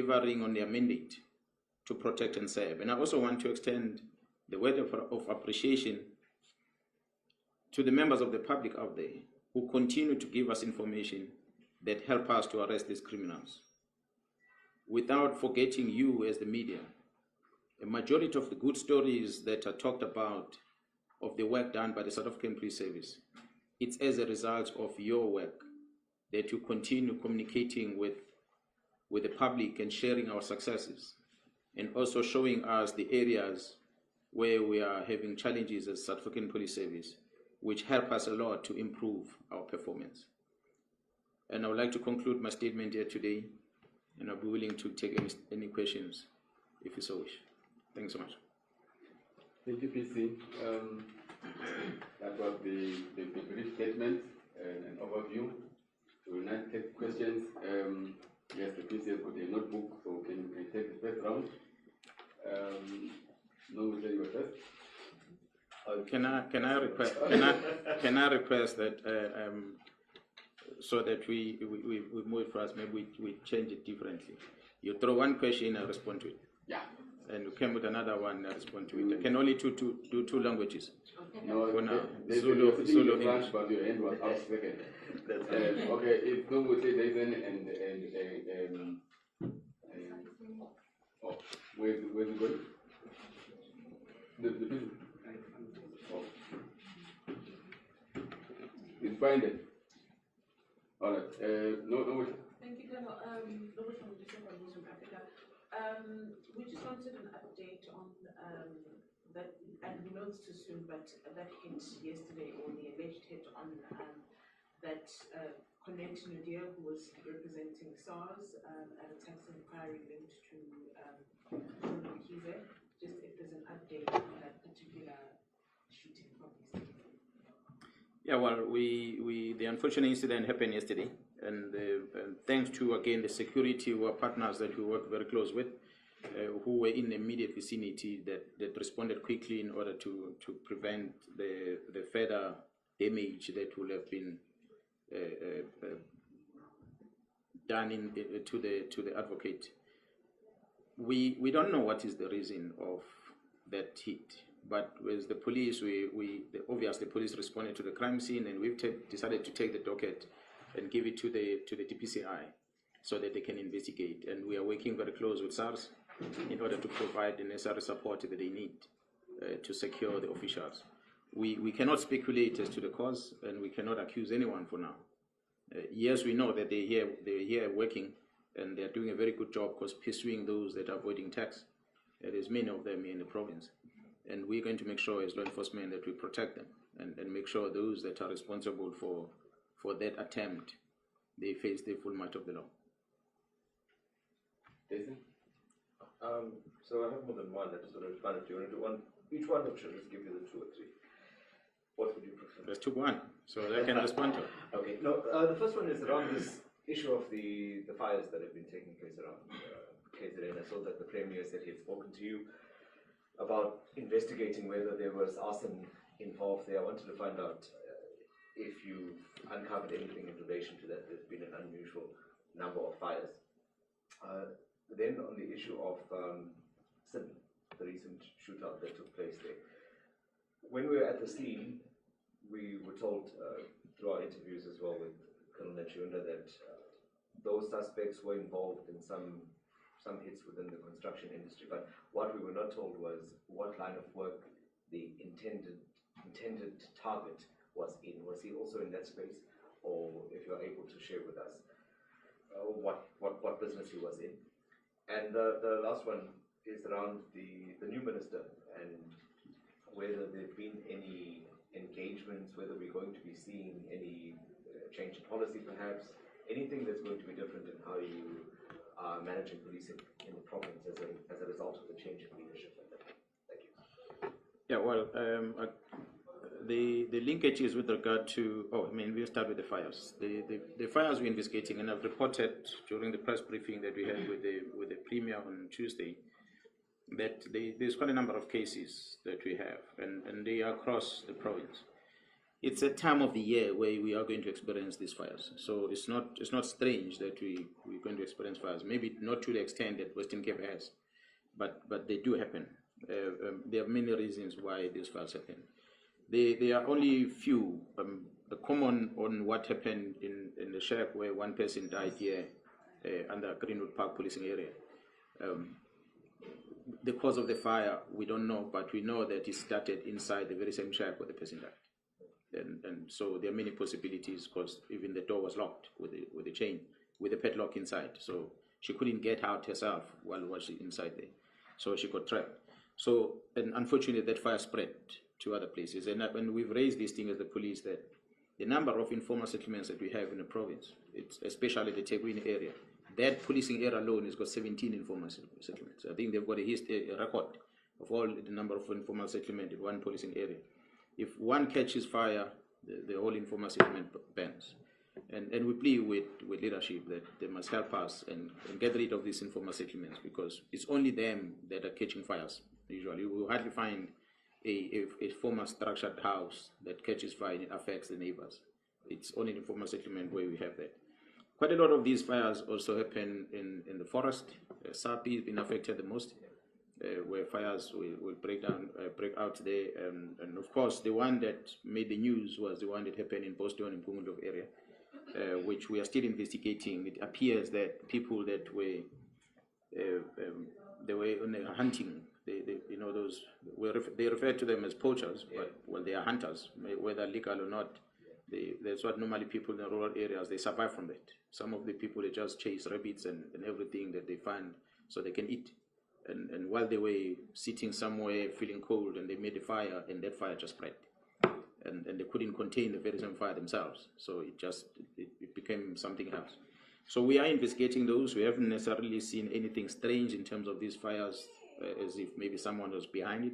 delivering on their mandate to protect and serve. And I also want to extend the word of appreciation to the members of the public out there who continue to give us information that help us to arrest these criminals. Without forgetting you as the media, a majority of the good stories that are talked about of the work done by the South African Police Service, it's as a result of your work that you continue communicating with the public and sharing our successes, and also showing us the areas where we are having challenges as South African Police Service, which help us a lot to improve our performance. And I would like to conclude my statement here today, and I'll be willing to take any questions if you so wish. Thanks so much. Thank you, PC. That was the brief statement and an overview. We will now take questions. Yes, the PC has got a notebook, so can you take the first round? No, we say you first. Can I request that so that we move fast, maybe we change it differently. You throw one question, I respond to it. Yeah. And you come with another one, I respond to it. I can only do two languages. No, for now. Zulu English. But your hand was out second. Okay, if no, we say Kzn and oh, where's it going? The people. Oh. It's fine then. All right. No. Thank you, Colonel. Robert from December News from Africa. We just wanted an update on that, and we know it's too soon, but that hit yesterday, or the alleged hit on that Connect Nadia, who was representing SARS at a tax inquiry linked to Kzn. Just if there's an update on that particular shooting from yesterday. Yeah, well, the unfortunate incident happened yesterday, and thanks to, again, the security partners that we work very close with, who were in the immediate vicinity that responded quickly in order to prevent the further damage that would have been done to the advocate. We don't know what is the reason of that hit, but with the police, obviously the police responded to the crime scene, and we've decided to take the docket and give it to the DPCI so that they can investigate. And we are working very close with SARS in order to provide the necessary support that they need to secure the officials. We cannot speculate as to the cause, and we cannot accuse anyone for now. Yes, we know that they're here working, and they're doing a very good job because pursuing those that are avoiding tax. There's many of them in the province. And we're going to make sure as law enforcement that we protect them and make sure those that are responsible for that attempt, they face the full might of the law. Jason? So I have more than one. I just want to respond to you. Each one, or should I just give you the two or three? What would you prefer? Let's took one, so I can respond to it. Okay. No, the first one is around this issue of the fires that have been taking place around Kzn. I saw that the Premier said he had spoken to you about investigating whether there was arson involved there. I wanted to find out if you've uncovered anything in relation to that. There's been an unusual number of fires. Then on the issue of Signam, the recent shootout that took place there. When we were at the scene, we were told through our interviews as well with Colonel Chiunda that those suspects were involved in some hits within the construction industry. But what we were not told was what line of work the intended target was in. Was he also in that space, or if you are able to share with us what business he was in? And the last one is around the new minister and whether there have been any engagements, whether we're going to be seeing any change in policy perhaps, anything that's going to be different in how you are managing policing in the province as a result of the change in leadership. Thank you. Yeah, well, the linkage is with regard to, we'll start with the fires. The fires we're investigating, and I've reported during the press briefing that we had with the Premier on Tuesday, that there's quite a number of cases that we have, and they are across the province. it's a time of the year where we are going to experience these fires. So it's not strange that we're going to experience fires. Maybe not to the extent that Western Cape has, but they do happen. There are many reasons why these fires happen. There are only few. Common on what happened in the shack where one person died here under Greenwood Park policing area. The cause of the fire, we don't know, but we know that it started inside the very same shack where the person died. And so there are many possibilities, because even the door was locked with the chain, with the padlock inside. So she couldn't get out herself while was she inside there. So she got trapped. So, and unfortunately, that fire spread to other places. And we've raised this thing as the police, that the number of informal settlements that we have in the province, it's especially the Teguini area, that policing area alone has got 17 informal settlements. I think they've got a record of all the number of informal settlements in one policing area. If one catches fire, the whole informal settlement burns. And we plead with leadership that they must help us and get rid of these informal settlements, because it's only them that are catching fires. Usually, we will hardly find a former structured house that catches fire and it affects the neighbors. It's only in informal settlement where we have that. Quite a lot of these fires also happen in the forest. Sapi has been affected the most, where fires will break out there. And of course, the one that made the news was the one that happened in Boston and Pumulov area, which we are still investigating. It appears that people that were they were on a hunting. They refer to them as poachers, but well, they are hunters, whether legal or not. That's what normally people in the rural areas, they survive from that. Some of the people, they just chase rabbits and everything that they find so they can eat. And while they were sitting somewhere feeling cold, and they made a fire, and that fire just spread. And they couldn't contain the very same fire themselves. So it became something else. So we are investigating those. We haven't necessarily seen anything strange in terms of these fires, as if maybe someone was behind it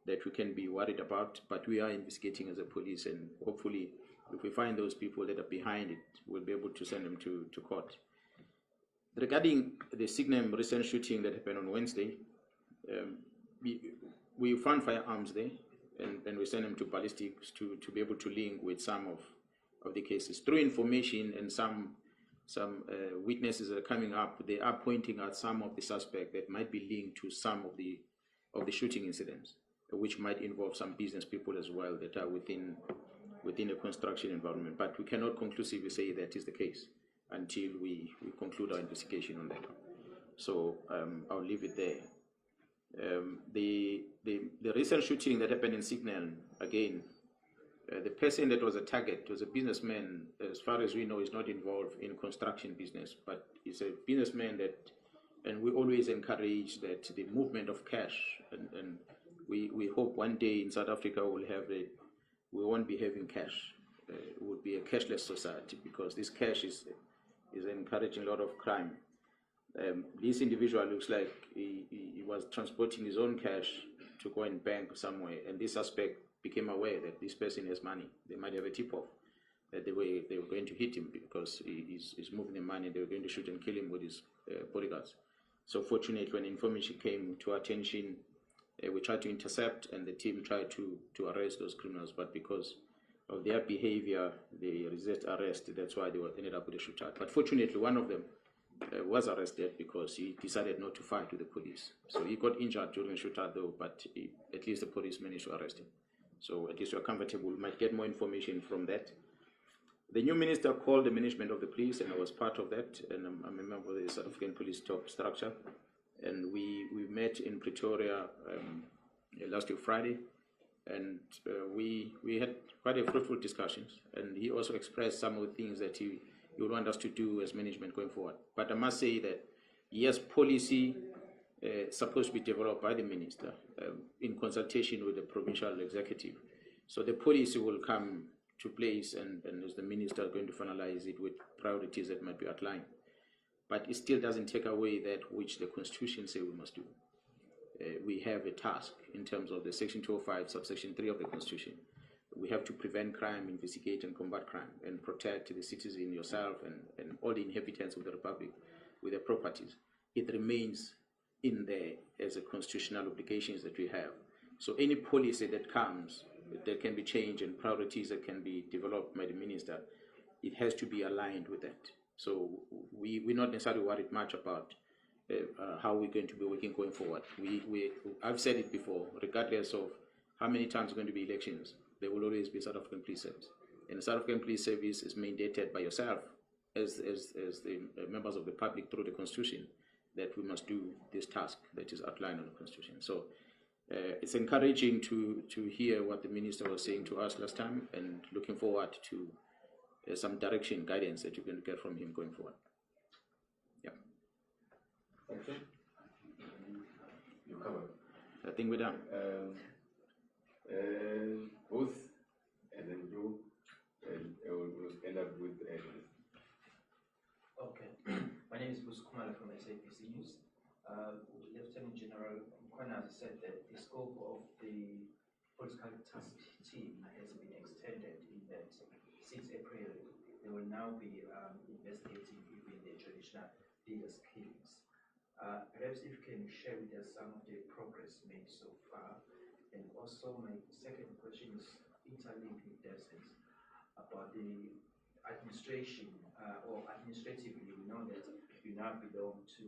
that we can be worried about. But we are investigating as a police, and hopefully, if we find those people that are behind it, we'll be able to send them to court. Regarding the Signam recent shooting that happened on Wednesday, we found firearms there, and we sent them to ballistics to be able to link with some of the cases. Through information and some witnesses that are coming up, they are pointing at some of the suspects that might be linked to some of the shooting incidents, which might involve some business people as well that are within a construction environment. But we cannot conclusively say that is the case until we conclude our investigation on that. So I'll leave it there. The recent shooting that happened in Signam, again, the person that was a target was a businessman. As far as we know, is not involved in construction business, but he's a businessman and we always encourage that the movement of cash, and we hope one day in South Africa we won't be having cash. It would be a cashless society, because this cash is encouraging a lot of crime. This individual looks like he was transporting his own cash to go and bank somewhere, and this suspect became aware that this person has money. They might have a tip-off that they were going to hit him because he's moving the money. They were going to shoot and kill him with his bodyguards. So fortunately, when information came to our attention, we tried to intercept, and the team tried to arrest those criminals, but because of their behavior, they resist arrest. That's why they ended up with a shootout. But fortunately, one of them was arrested because he decided not to fight with the police. So he got injured during the shootout, though, but at least the police managed to arrest him. So at least we're comfortable. We might get more information from that. The new minister called the management of the police, and I was part of that, and I'm a member of the South African Police top structure. And we met in Pretoria last week Friday, and we had quite a fruitful discussions. And he also expressed some of the things that he would want us to do as management going forward. But I must say that yes, policy supposed to be developed by the minister in consultation with the provincial executive. So the policy will come to place, and as the minister is going to finalize it with priorities that might be outlined. But it still doesn't take away that which the Constitution says we must do. We have a task in terms of the Section 205, subsection 3 of the Constitution. We have to prevent crime, investigate and combat crime, and protect the citizen, yourself, and all the inhabitants of the Republic with their properties. It remains in there as a constitutional obligations that we have. So any policy that comes there can be change and priorities that can be developed by the minister, it has to be aligned with that. So we're not necessarily worried much about how we're going to be working going forward. I've said it before, regardless of how many times are going to be elections, there will always be South African Police Service. And the South African Police Service is mandated by yourself as the members of the public through the Constitution that we must do this task that is outlined in the Constitution. So it's encouraging to hear what the minister was saying to us last time, and looking forward to some direction, guidance that you can get from him going forward. Yeah. Thank you. You covered. I think we're done. Booth, and then you, and we'll end up with Okay. My name is Bruce Kumala from SABC News. Lieutenant General Mkwana has said that the scope of the political task team has been extended in that since April, they will now be investigating even the traditional leaders' killings. Perhaps if you can share with us some of the progress made so far. And also my second question is interlinked with that sense about the administration or administratively, we know that you now belong to